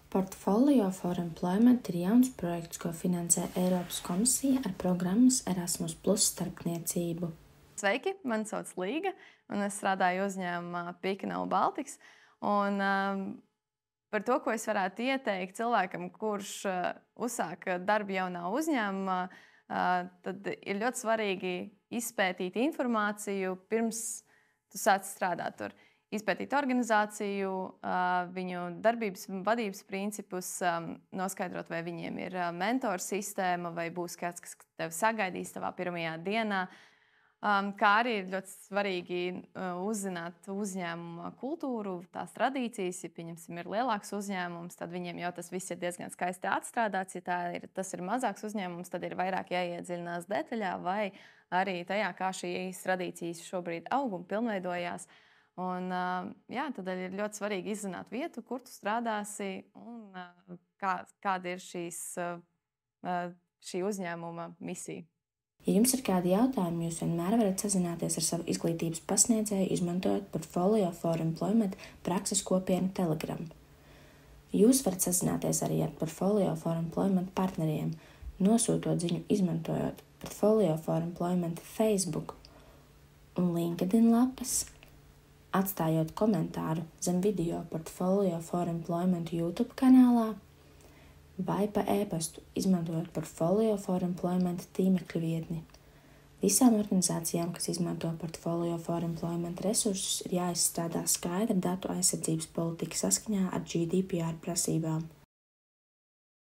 Portfolio for Employment ir jauns projekts, ko finansē Eiropas komisija ar programmas Erasmus+ starpniecību. Sveiki, mani sauc Līga, un es strādāju uzņēmumā Pika Baltics. Un par to, ko es varētu ieteikt cilvēkam, kurš uzsāk darbu jaunā uzņēmumā, tad ir ļoti svarīgi izpētīt informāciju pirms tu sāc strādāt tur. Izpētīt organizāciju, viņu darbības un vadības principus, noskaidrot, vai viņiem ir mentoru sistēma, vai būs kāds, kas tevi sagaidīs tavā pirmajā dienā. Kā arī ir ļoti svarīgi uzzināt uzņēmuma kultūru, tās tradīcijas. Ja, pieņemsim, ir lielāks uzņēmums, tad viņiem jau tas viss ir diezgan skaisti atstrādāts. Ja tas ir mazāks uzņēmums, tad ir vairāk jāiedziļinās detaļā vai arī tajā, kā šīs tradīcijas šobrīd aug un pilnveidojās. Un, tādēļ ir ļoti svarīgi izzināt vietu, kur tu strādāsi un kāda ir šī uzņēmuma misija. Ja jums ir kādi jautājumi, jūs vienmēr varat sazināties ar savu izglītības pasniedzēju, izmantojot Portfolio for Employment prakses kopienu Telegram. Jūs varat sazināties arī ar Portfolio for Employment partneriem, nosūtot ziņu izmantojot Portfolio for Employment Facebook un LinkedIn lapas, atstājot komentāru zem video Portfolio for Employment YouTube kanālā vai pa e-pastu, izmantojot Portfolio for Employment tīmekļa vietni. Visām organizācijām, kas izmanto Portfolio for Employment resursus, ir jāizstrādā skaidra datu aizsardzības politika saskaņā ar GDPR prasībām.